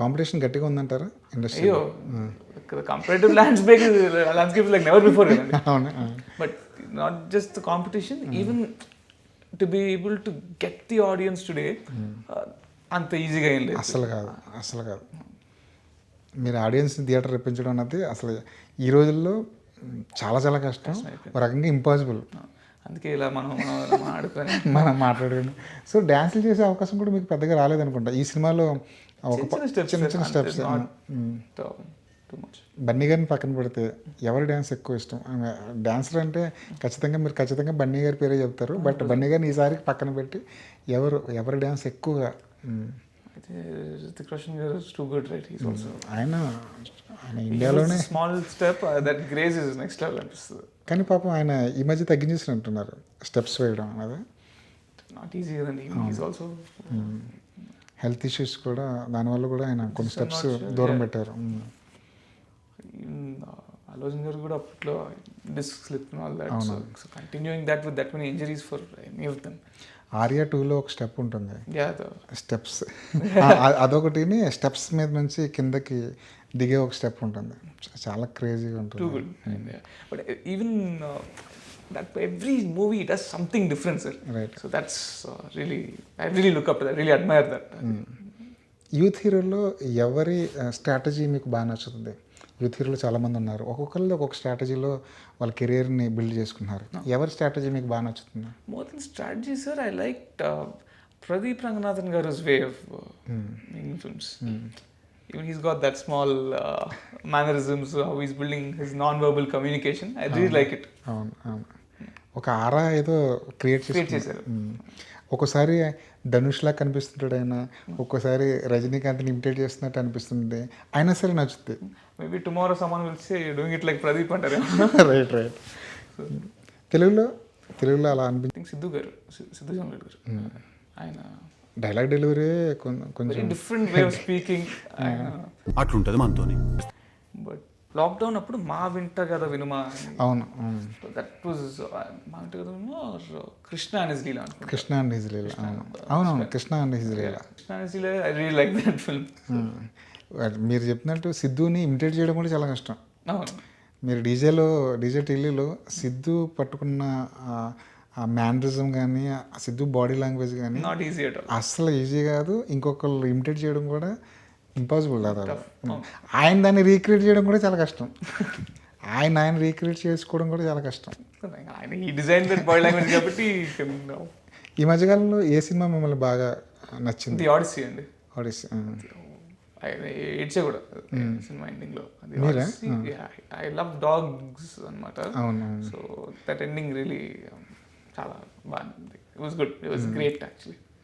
Competition గట్టిగా ఉందంటారా industry? అయ్యో, comparative landscape like never before కదండి. అవును. But not just the competition, even to be able to get the audience today అంత ఈజీగా ఏం లేదు. అసలు కాదు, అసలు కాదు. మీరు ఆడియన్స్ని థియేటర్ రప్పించడం అన్నది అసలు ఈ రోజుల్లో చాలా చాలా కష్టం, ఒక రకంగా ఇంపాసిబుల్. అందుకే ఇలా మనం ఆడుకొని మనం మాట్లాడుకుని. సో డ్యాన్సులు చేసే అవకాశం కూడా మీకు పెద్దగా రాలేదనుకుంటా ఈ సినిమాలో. ఒక చిన్న చిన్న స్టెప్స్. బన్నీ గారిని పక్కన పెడితే ఎవరి డ్యాన్స్ ఎక్కువ ఇష్టం? డాన్సర్ అంటే ఖచ్చితంగా బన్నీ గారి పేరే చెప్తారు, బట్ బన్నీ గారిని ఈసారి పక్కన పెట్టి ఎవరి డ్యాన్స్ ఎక్కువగా? రితిక్ రోషన్ గారు is too good, right? He's also ఆయన ఇండియాలోనే small step that grace is next level అనిపిస్తుంది. కానీ పాపం ఆయన ఈ మధ్య తగ్గించేసినట్టున్నారు స్టెప్స్ వేయడం అనేది. నాట్ ఈజీ కదండి. హీస్ ఆల్సో హెల్త్ ఇష్యూస్ కూడా, దానివల్ల కూడా ఆయన కొన్ని స్టెప్స్ దూరం పెట్టారు. అల్లు అర్జున్ గారు కూడా అప్పట్లో disc slip all that, so continuing that with that many injuries for any of them. Arya 2లో ఒక స్టెప్ ఉంటుంది, స్టెప్స్ అదొకటిని, స్టెప్స్ మీద నుంచి కిందకి దిగే ఒక స్టెప్ ఉంటుంది, చాలా క్రేజీగా ఉంటుంది. Too good. But even that every movie does something different, sir. Right. So that's really, I really look up to that, really admire that. Youth హీరోలో ఎవరి స్ట్రాటజీ మీకు బాగా నచ్చుతుంది? యూత్ హీరోలు చాలామంది ఉన్నారు, ఒక్కొక్కరిలో ఒక్కొక్క స్ట్రాటజీలో వాళ్ళ కెరియర్ని బిల్డ్ చేసుకున్నారు. ఎవరి స్ట్రాటజీ మీకు బాగా నచ్చుతుంది? More than strategy, sir, I liked Pradeep Ranganathan garu's way of making films. Even he's got that small mannerisms, how he's building his non-verbal communication. I really like it. అవును. ఒక ఆరా ఏదో create చేశారు. ఒక్కోసారి ధనుష్లా కనిపిస్తుంటాడు ఆయన, ఒక్కోసారి రజనీకాంత్ని ఇమిటేట్ చేస్తున్నట్టు అనిపిస్తుంది, అయినా సరే నచ్చుతుంది. Maybe tomorrow someone will say doing it like Pradeep అంటారు. రైట్. తెలుగులో అలా అనిపించింది. సిద్ధు జొన్నలగడ్డ గారు, ఆయన డైలాగ్ డెలివరీ కొంచెం డిఫరెంట్ వే ఆఫ్ స్పీకింగ్ అట్లుంటుంది మనతోని. బట్ లాక్డౌన్ అప్పుడు మా వింట కదా వినుమా, అవును, దట్ వాజ్ మా వింట కదా వినుమా కృష్ణ అండ్ హిస్ లీలా అనుకుంటా. కృష్ణ అండ్ హిస్ లీలా, అవును, Krishna and his Leela. I really like that film. మీరు చెప్పినట్టు సిద్ధుని ఇమిటేట్ చేయడం కూడా చాలా కష్టం. అవును, మీరు డీజే టీవీలో సిద్ధు పట్టుకున్న ఆ మ్యానరిజం కానీ, సిద్ధు బాడీ లాంగ్వేజ్ కానీ నాట్ ఈజీ అట్ ఆల్, అస్సలు ఈజీ కాదు. ఇంకొకళ్ళు ఇమిటేట్ చేయడం కూడా ఇంపాసిబుల్ కాదు. ఆయన దాన్ని రీక్రియేట్ చేయడం కూడా చాలా కష్టం. ఆయన రీక్రియేట్ చేసుకోవడం కూడా చాలా కష్టం. ఆయన ఈ డిజైన్ దట్ బాడీ లాంగ్వేజ్ కాబట్టి. ఈ మధ్యకాలంలో ఏ సినిమా మిమ్మల్ని బాగా నచ్చింది? ది ఆడిసీ అండి. ఆడిసీ ఏడ్చే కూడా సినిమా ఎండింగ్ లో. ఐ లవ్ డాగ్స్ అనమాట. సో దట్ ఎండింగ్ రియలీ చాలా బాగుంది. It was good, it was great actually.